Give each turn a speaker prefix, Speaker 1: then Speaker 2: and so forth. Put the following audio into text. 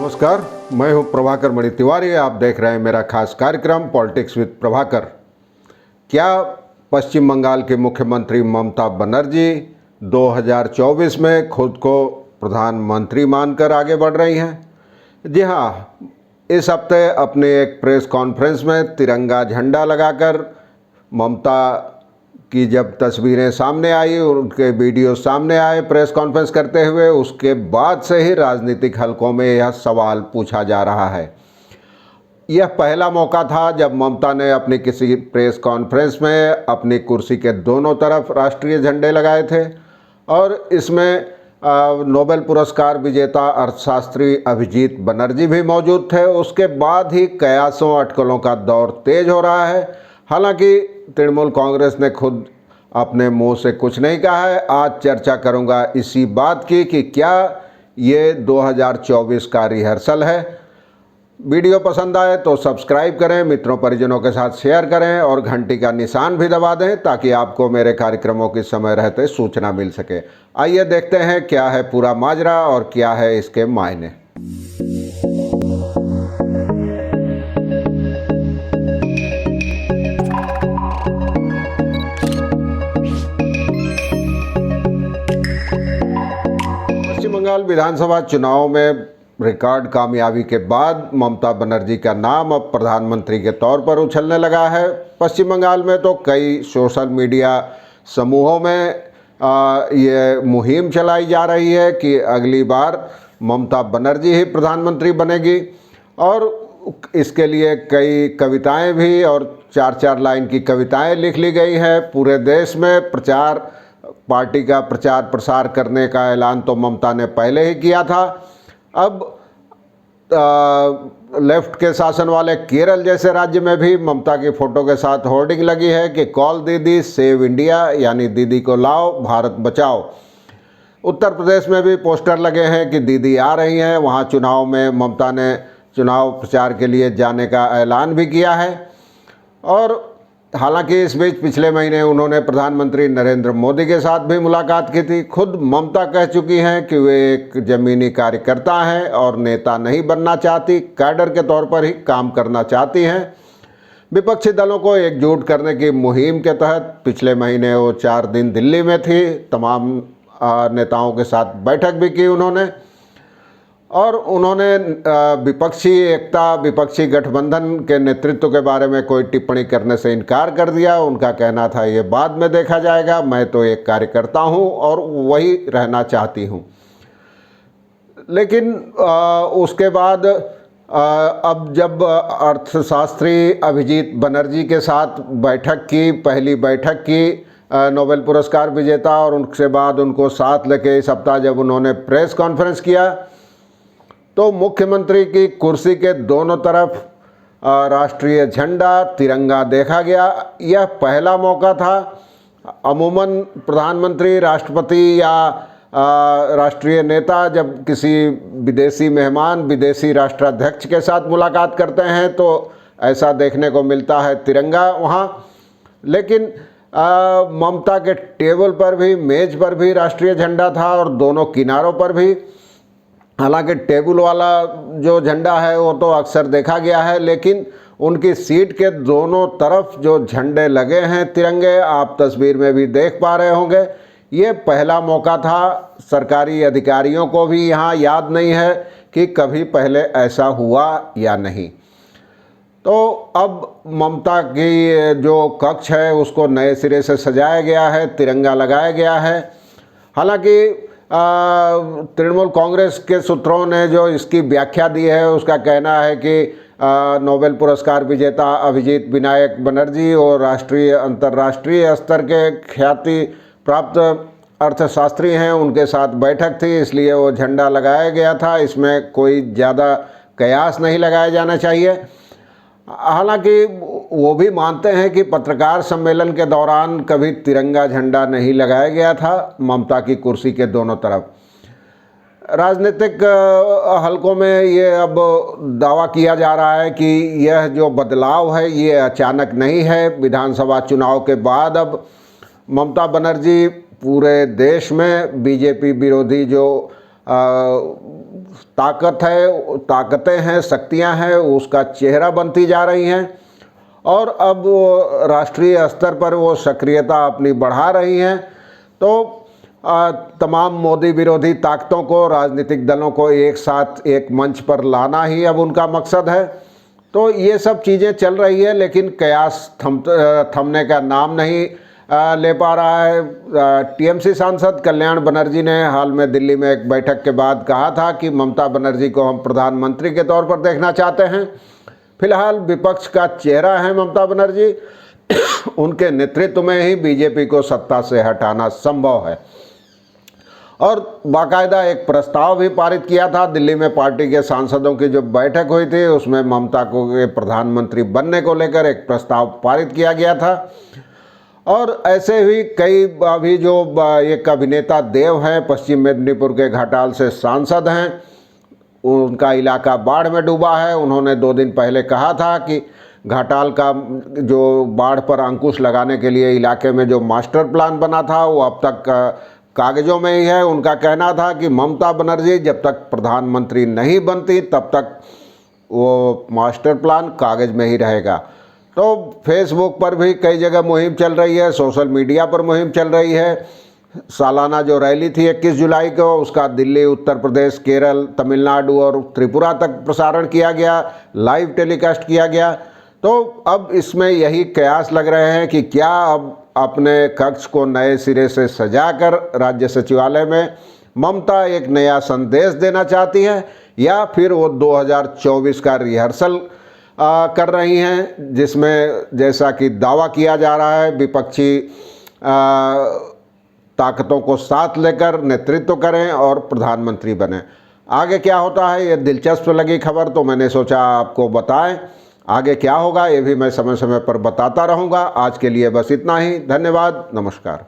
Speaker 1: नमस्कार, मैं हूं प्रभाकर मणि तिवारी। आप देख रहे हैं मेरा खास कार्यक्रम पॉलिटिक्स विद प्रभाकर। क्या पश्चिम बंगाल की मुख्यमंत्री ममता बनर्जी 2024 में खुद को प्रधानमंत्री मानकर आगे बढ़ रही हैं? जी हां, इस हफ्ते अपने एक प्रेस कॉन्फ्रेंस में तिरंगा झंडा लगाकर ममता की जब तस्वीरें सामने आई और उनके वीडियो सामने आए प्रेस कॉन्फ्रेंस करते हुए, उसके बाद से ही राजनीतिक हलकों में यह सवाल पूछा जा रहा है। यह पहला मौका था जब ममता ने अपनी किसी प्रेस कॉन्फ्रेंस में अपनी कुर्सी के दोनों तरफ राष्ट्रीय झंडे लगाए थे और इसमें नोबेल पुरस्कार विजेता अर्थशास्त्री अभिजीत बनर्जी भी मौजूद थे। उसके बाद ही कयासों अटकलों का दौर तेज हो रहा है। हालांकि तृणमूल कांग्रेस ने खुद अपने मुंह से कुछ नहीं कहा है। आज चर्चा करूंगा इसी बात की कि क्या ये 2024 का रिहर्सल है। वीडियो पसंद आए तो सब्सक्राइब करें, मित्रों परिजनों के साथ शेयर करें और घंटी का निशान भी दबा दें ताकि आपको मेरे कार्यक्रमों की समय रहते सूचना मिल सके। आइए देखते हैं क्या है पूरा माजरा और क्या है इसके मायने। पश्चिम बंगाल विधानसभा चुनाव में रिकॉर्ड कामयाबी के बाद ममता बनर्जी का नाम अब प्रधानमंत्री के तौर पर उछलने लगा है। पश्चिम बंगाल में तो कई सोशल मीडिया समूहों में ये मुहिम चलाई जा रही है कि अगली बार ममता बनर्जी ही प्रधानमंत्री बनेगी और इसके लिए कई कविताएं भी और 4-4 लाइन की कविताएं लिख ली गई है। पूरे देश में पार्टी का प्रचार प्रसार करने का ऐलान तो ममता ने पहले ही किया था। अब लेफ्ट के शासन वाले केरल जैसे राज्य में भी ममता की फ़ोटो के साथ होर्डिंग लगी है कि कॉल दीदी सेव इंडिया, यानी दीदी को लाओ भारत बचाओ। उत्तर प्रदेश में भी पोस्टर लगे हैं कि दीदी आ रही हैं। वहाँ चुनाव में ममता ने चुनाव प्रचार के लिए जाने का ऐलान भी किया है। और हालांकि इस बीच पिछले महीने उन्होंने प्रधानमंत्री नरेंद्र मोदी के साथ भी मुलाकात की थी। खुद ममता कह चुकी हैं कि वे एक ज़मीनी कार्यकर्ता हैं और नेता नहीं बनना चाहती, कैडर के तौर पर ही काम करना चाहती हैं। विपक्षी दलों को एकजुट करने की मुहिम के तहत पिछले महीने वो 4 दिन दिल्ली में थी। तमाम नेताओं के साथ बैठक भी की उन्होंने और उन्होंने विपक्षी एकता, विपक्षी गठबंधन के नेतृत्व के बारे में कोई टिप्पणी करने से इनकार कर दिया। उनका कहना था ये बाद में देखा जाएगा, मैं तो एक कार्यकर्ता हूं और वही रहना चाहती हूं। लेकिन उसके बाद अब जब अर्थशास्त्री अभिजीत बनर्जी के साथ बैठक की, पहली बैठक की नोबेल पुरस्कार विजेता, और उसके बाद उनको साथ लेके इस सप्ताह जब उन्होंने प्रेस कॉन्फ्रेंस किया तो मुख्यमंत्री की कुर्सी के दोनों तरफ राष्ट्रीय झंडा तिरंगा देखा गया। यह पहला मौका था। अमूमन प्रधानमंत्री, राष्ट्रपति या राष्ट्रीय नेता जब किसी विदेशी मेहमान, विदेशी राष्ट्राध्यक्ष के साथ मुलाकात करते हैं तो ऐसा देखने को मिलता है तिरंगा वहाँ। लेकिन ममता के टेबल पर भी, मेज पर भी राष्ट्रीय झंडा था और दोनों किनारों पर भी। हालांकि टेबल वाला जो झंडा है वो तो अक्सर देखा गया है, लेकिन उनकी सीट के दोनों तरफ जो झंडे लगे हैं तिरंगे, आप तस्वीर में भी देख पा रहे होंगे। ये पहला मौका था। सरकारी अधिकारियों को भी यहाँ याद नहीं है कि कभी पहले ऐसा हुआ या नहीं। तो अब ममता की जो कक्ष है उसको नए सिरे से सजाया गया है, तिरंगा लगाया गया है। हालांकि तृणमूल कांग्रेस के सूत्रों ने जो इसकी व्याख्या दी है उसका कहना है कि नोबेल पुरस्कार विजेता अभिजीत विनायक बनर्जी और राष्ट्रीय अंतर्राष्ट्रीय स्तर के ख्याति प्राप्त अर्थशास्त्री हैं, उनके साथ बैठक थी इसलिए वो झंडा लगाया गया था। इसमें कोई ज़्यादा कयास नहीं लगाया जाना चाहिए। हालांकि वो भी मानते हैं कि पत्रकार सम्मेलन के दौरान कभी तिरंगा झंडा नहीं लगाया गया था ममता की कुर्सी के दोनों तरफ। राजनीतिक हलकों में ये अब दावा किया जा रहा है कि यह जो बदलाव है ये अचानक नहीं है। विधानसभा चुनाव के बाद अब ममता बनर्जी पूरे देश में बीजेपी विरोधी जो ताकतें हैं, शक्तियां हैं, उसका चेहरा बनती जा रही हैं और अब राष्ट्रीय स्तर पर वो सक्रियता अपनी बढ़ा रही हैं। तो तमाम मोदी विरोधी ताकतों को, राजनीतिक दलों को एक साथ एक मंच पर लाना ही अब उनका मकसद है। तो ये सब चीज़ें चल रही है, लेकिन कयास थमने का नाम नहीं ले पा रहा है। टीएमसी सांसद कल्याण बनर्जी ने हाल में दिल्ली में एक बैठक के बाद कहा था कि ममता बनर्जी को हम प्रधानमंत्री के तौर पर देखना चाहते हैं। फिलहाल विपक्ष का चेहरा है ममता बनर्जी, उनके नेतृत्व में ही बीजेपी को सत्ता से हटाना संभव है। और बाकायदा एक प्रस्ताव भी पारित किया था दिल्ली में। पार्टी के सांसदों की जो बैठक हुई थी उसमें ममता को प्रधानमंत्री बनने को लेकर एक प्रस्ताव पारित किया गया था। और ऐसे ही कई अभी जो एक अभिनेता देव हैं, पश्चिम मेदिनीपुर के घाटाल से सांसद हैं, उनका इलाका बाढ़ में डूबा है। उन्होंने 2 दिन पहले कहा था कि घाटाल का जो बाढ़ पर अंकुश लगाने के लिए इलाके में जो मास्टर प्लान बना था वो अब तक कागज़ों में ही है। उनका कहना था कि ममता बनर्जी जब तक प्रधानमंत्री नहीं बनती तब तक वो मास्टर प्लान कागज़ में ही रहेगा। तो फेसबुक पर भी कई जगह मुहिम चल रही है, सोशल मीडिया पर मुहिम चल रही है। सालाना जो रैली थी 21 जुलाई को, उसका दिल्ली, उत्तर प्रदेश, केरल, तमिलनाडु और त्रिपुरा तक प्रसारण किया गया, लाइव टेलीकास्ट किया गया। तो अब इसमें यही कयास लग रहे हैं कि क्या अब अपने कक्ष को नए सिरे से सजाकर राज्य सचिवालय में ममता एक नया संदेश देना चाहती हैं, या फिर वो 2024 का रिहर्सल कर रही हैं, जिसमें जैसा कि दावा किया जा रहा है विपक्षी ताकतों को साथ लेकर नेतृत्व करें और प्रधानमंत्री बने। आगे क्या होता है, ये दिलचस्प लगी खबर तो मैंने सोचा आपको बताएं। आगे क्या होगा ये भी मैं समय समय पर बताता रहूँगा। आज के लिए बस इतना ही। धन्यवाद, नमस्कार।